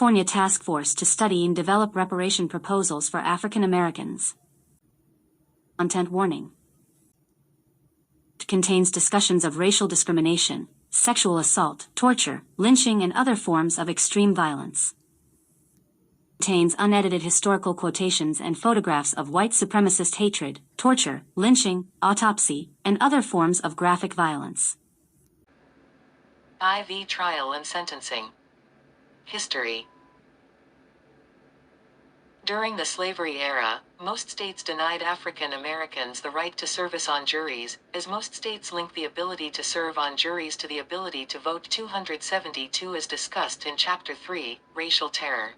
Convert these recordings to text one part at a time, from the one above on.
California task force to study and develop reparation proposals for African Americans. Content warning. It contains discussions of racial discrimination, sexual assault, torture, lynching, and other forms of extreme violence. Contains unedited historical quotations and photographs of white supremacist hatred, torture, lynching, autopsy, and other forms of graphic violence. IV Trial and Sentencing. History. During the slavery era, most states denied African Americans the right to service on juries, as most states linked the ability to serve on juries to the ability to vote. 272 as discussed in Chapter 3, Racial Terror.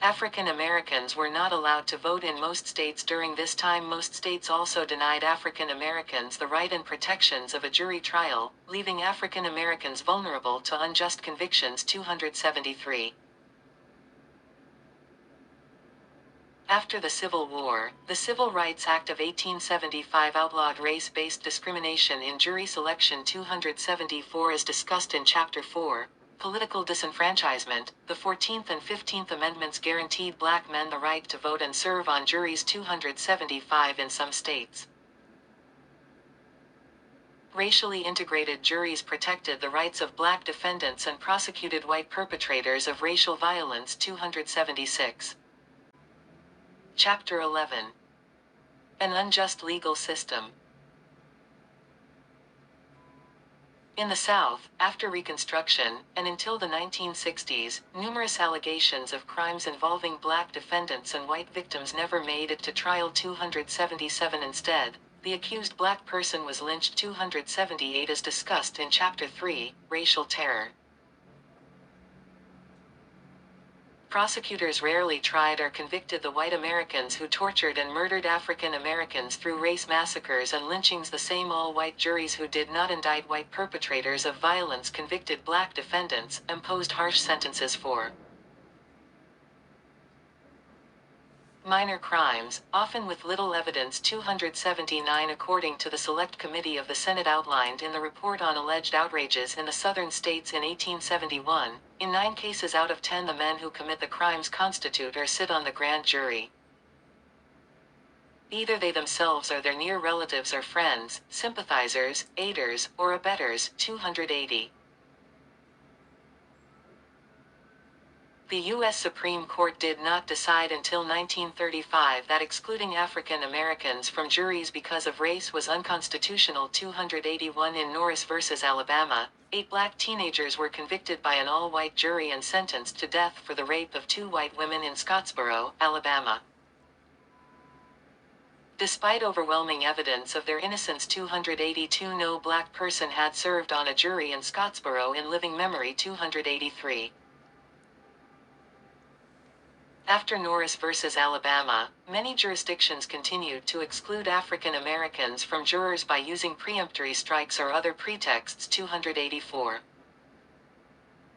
African Americans were not allowed to vote in most states during this time. Most states also denied African Americans the right and protections of a jury trial, leaving African Americans vulnerable to unjust convictions. 273. After the Civil War, the Civil Rights Act of 1875 outlawed race-based discrimination in jury selection. 274 as discussed in Chapter 4, Political Disenfranchisement. The 14th and 15th Amendments guaranteed black men the right to vote and serve on juries. 275 in some states. Racially integrated juries protected the rights of black defendants and prosecuted white perpetrators of racial violence. 276. Chapter 11. An Unjust Legal System. In the South, after Reconstruction, and until the 1960s, numerous allegations of crimes involving black defendants and white victims never made it to trial. 277 instead, the accused black person was lynched. 278 as discussed in Chapter 3, Racial Terror. Prosecutors rarely tried or convicted the white Americans who tortured and murdered African Americans through race massacres and lynchings. The same all-white juries who did not indict white perpetrators of violence convicted black defendants, imposed harsh sentences for minor crimes, often with little evidence. 279 according to the Select Committee of the Senate outlined in the report on alleged outrages in the southern states in 1871, in 9 cases out of 10 the men who commit the crimes constitute or sit on the grand jury. Either they themselves or their near relatives or friends, sympathizers, aiders, or abettors. 280. The U.S. Supreme Court did not decide until 1935 that excluding African Americans from juries because of race was unconstitutional. 281 in Norris v. Alabama, 8 black teenagers were convicted by an all-white jury and sentenced to death for the rape of 2 white women in Scottsboro, Alabama. Despite overwhelming evidence of their innocence. 282 no black person had served on a jury in Scottsboro in living memory. 283. After Norris v. Alabama, many jurisdictions continued to exclude African Americans from jurors by using preemptory strikes or other pretexts. 284.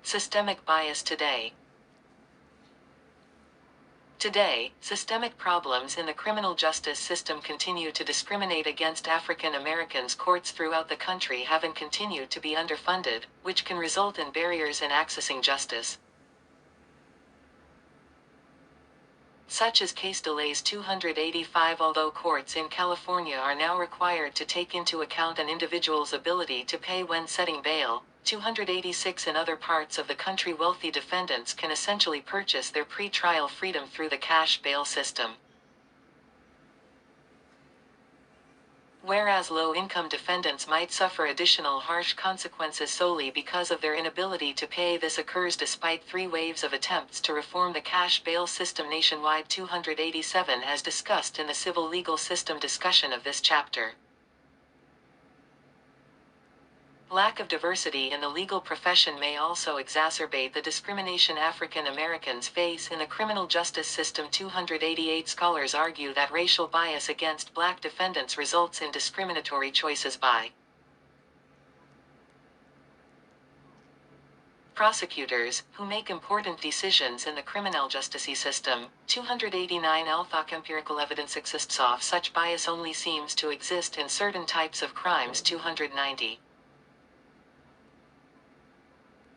Systemic bias today. Today, systemic problems in the criminal justice system continue to discriminate against African Americans. Courts throughout the country have and continue to be underfunded, which can result in barriers in accessing justice, such as case delays. 285 Although courts in California are now required to take into account an individual's ability to pay when setting bail, 286 in other parts of the country wealthy defendants can essentially purchase their pre-trial freedom through the cash bail system, whereas low-income defendants might suffer additional harsh consequences solely because of their inability to pay. This occurs despite 3 waves of attempts to reform the cash bail system nationwide. 287 as discussed in the civil legal system discussion of this chapter. Lack of diversity in the legal profession may also exacerbate the discrimination African Americans face in the criminal justice system. 288 Scholars argue that racial bias against black defendants results in discriminatory choices by prosecutors, who make important decisions in the criminal justice system. 289 Although empirical evidence exists of such bias only seems to exist in certain types of crimes. 290.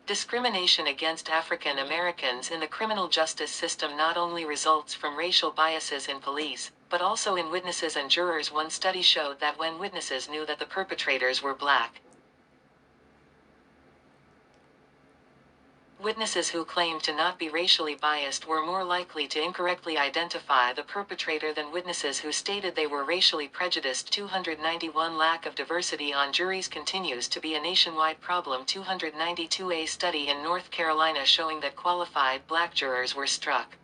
Discrimination against African Americans in the criminal justice system not only results from racial biases in police, but also in witnesses and jurors. One study showed that when witnesses knew that the perpetrators were black, witnesses who claimed to not be racially biased were more likely to incorrectly identify the perpetrator than witnesses who stated they were racially prejudiced. 291 Lack of diversity on juries continues to be a nationwide problem. 292 A study in North Carolina showing that qualified black jurors were struck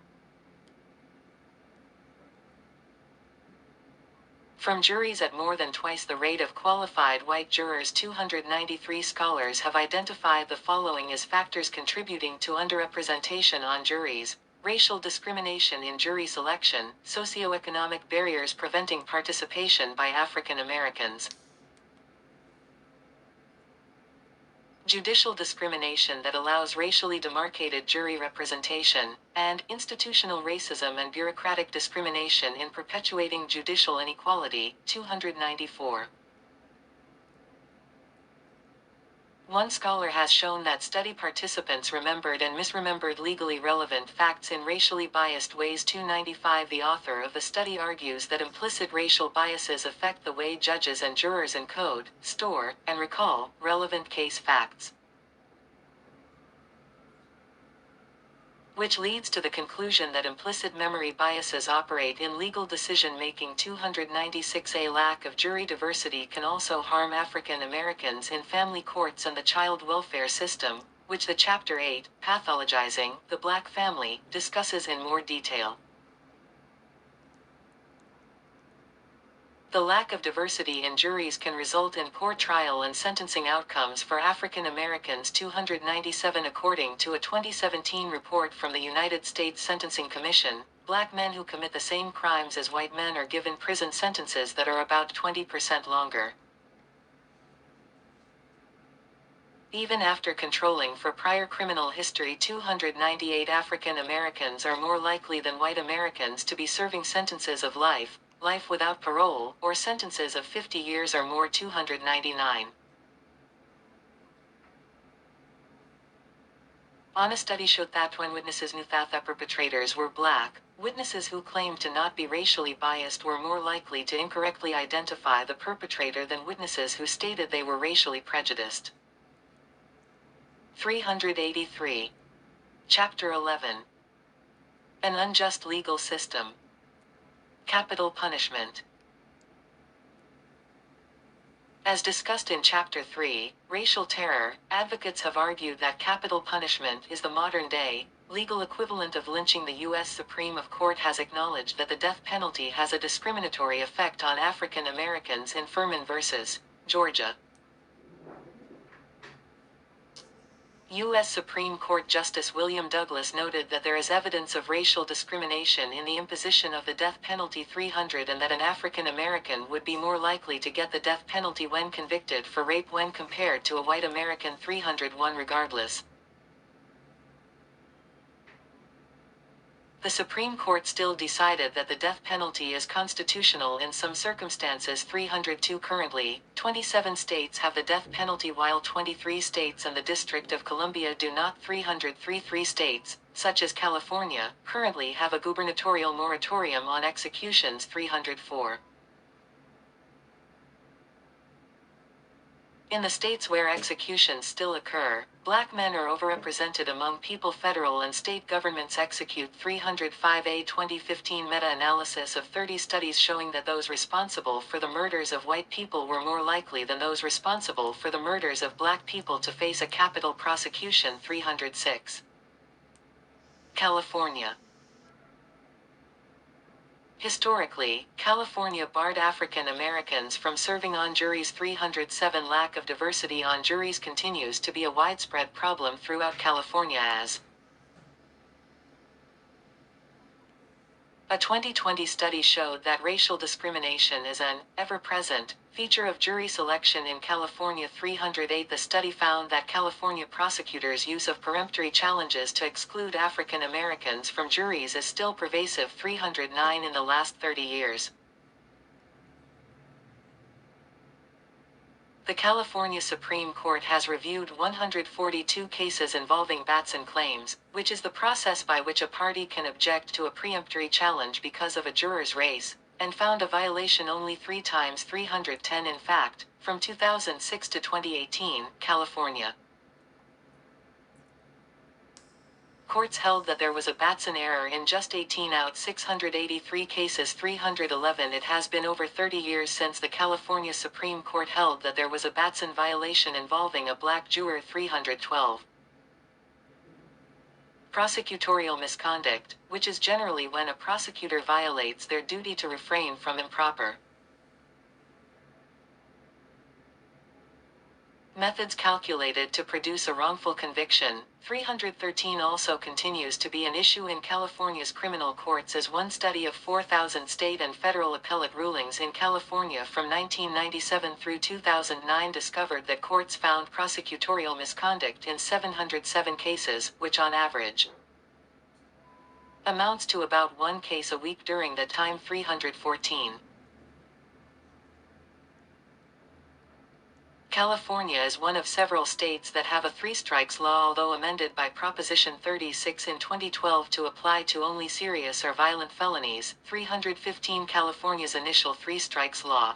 from juries at more than twice the rate of qualified white jurors. 293 scholars have identified the following as factors contributing to underrepresentation on juries: racial discrimination in jury selection, socioeconomic barriers preventing participation by African Americans, judicial discrimination that allows racially demarcated jury representation, and institutional racism and bureaucratic discrimination in perpetuating judicial inequality. 294. One scholar has shown that study participants remembered and misremembered legally relevant facts in racially biased ways. 295 The author of the study argues that implicit racial biases affect the way judges and jurors encode, store, and recall relevant case facts, which leads to the conclusion that implicit memory biases operate in legal decision-making. 296 A lack of jury diversity can also harm African Americans in family courts and the child welfare system, which the Chapter 8, Pathologizing the Black Family, discusses in more detail. The lack of diversity in juries can result in poor trial and sentencing outcomes for African Americans. 297 According to a 2017 report from the United States Sentencing Commission, black men who commit the same crimes as white men are given prison sentences that are about 20% longer, even after controlling for prior criminal history. 298 African Americans are more likely than white Americans to be serving sentences of life, life without parole, or sentences of 50 years or more. 299. A study showed that when witnesses knew that the perpetrators were black, witnesses who claimed to not be racially biased were more likely to incorrectly identify the perpetrator than witnesses who stated they were racially prejudiced. 383. Chapter 11. An unjust legal system. Capital punishment. As discussed in Chapter 3, Racial Terror, advocates have argued that capital punishment is the modern-day, legal equivalent of lynching. The U.S. Supreme Court has acknowledged that the death penalty has a discriminatory effect on African Americans in Furman v. Georgia. U.S. Supreme Court Justice William Douglas noted that there is evidence of racial discrimination in the imposition of the death penalty. 300 And that an African American would be more likely to get the death penalty when convicted for rape when compared to a white American. 301 Regardless, the Supreme Court still decided that the death penalty is constitutional in some circumstances. 302 Currently, 27 states have the death penalty while 23 states and the District of Columbia do not. 303 states, such as California, currently have a gubernatorial moratorium on executions. 304. In the states where executions still occur, black men are overrepresented among people federal and state governments execute. 305 A 2015 meta-analysis of 30 studies showing that those responsible for the murders of white people were more likely than those responsible for the murders of black people to face a capital prosecution. 306. California. Historically, California barred African Americans from serving on juries. 307 Lack of diversity on juries continues to be a widespread problem throughout California as a 2020 study showed that racial discrimination is an ever-present feature of jury selection in California. 308 The study found that California prosecutors' use of peremptory challenges to exclude African Americans from juries is still pervasive. 309 In the last 30 years, The California Supreme Court has reviewed 142 cases involving Batson claims, which is the process by which a party can object to a preemptory challenge because of a juror's race, and found a violation only 3 times 310 in fact, from 2006 to 2018, California. Courts held that there was a Batson error in just 18 out 683 cases 311. It has been over 30 years since the California Supreme Court held that there was a Batson violation involving a black juror 312. Prosecutorial misconduct, which is generally when a prosecutor violates their duty to refrain from improper methods calculated to produce a wrongful conviction. 313 also continues to be an issue in California's criminal courts, as one study of 4,000 state and federal appellate rulings in California from 1997 through 2009 discovered that courts found prosecutorial misconduct in 707 cases, which on average amounts to about 1 case a week during that time. 314. California is one of several states that have a 3 strikes law, although amended by Proposition 36 in 2012 to apply to only serious or violent felonies. 315. California's initial 3 strikes law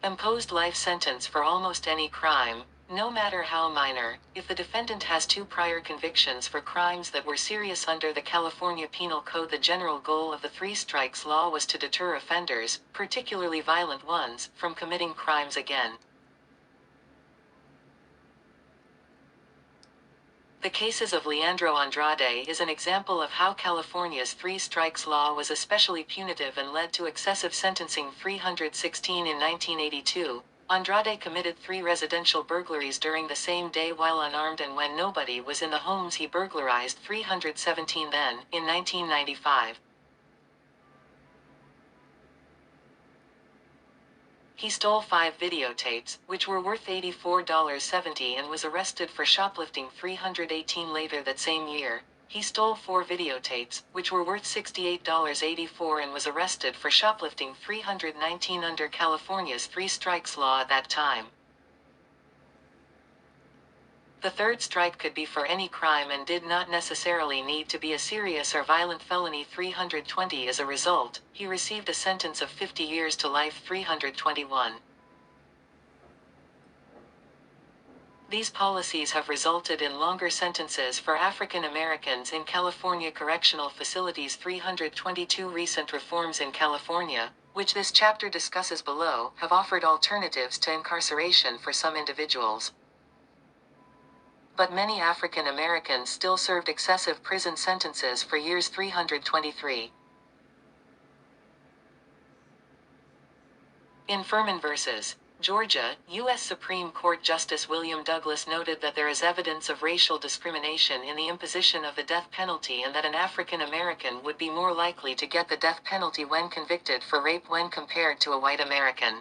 imposed life sentence for almost any crime, no matter how minor, if the defendant has 2 prior convictions for crimes that were serious under the California Penal Code. The general goal of the 3 strikes law was to deter offenders, particularly violent ones, from committing crimes again. The cases of Leandro Andrade is an example of how California's 3 strikes law was especially punitive and led to excessive sentencing. 316. In 1982, Andrade committed 3 residential burglaries during the same day while unarmed, and when nobody was in the homes he burglarized 317. Then, in 1995, he stole 5 videotapes, which were worth $84.70, and was arrested for shoplifting. 318. Later that same year, he stole 4 videotapes, which were worth $68.84, and was arrested for shoplifting. 319. Under California's 3 strikes law at that time, the 3rd strike could be for any crime and did not necessarily need to be a serious or violent felony. 320. As a result, he received a sentence of 50 years to life. 321. These policies have resulted in longer sentences for African Americans in California correctional facilities. 322. Recent reforms in California, which this chapter discusses below, have offered alternatives to incarceration for some individuals. But many African Americans still served excessive prison sentences for years. 323. In Furman v. Georgia, U.S. Supreme Court Justice William Douglas noted that there is evidence of racial discrimination in the imposition of the death penalty, and that an African American would be more likely to get the death penalty when convicted for rape when compared to a white American.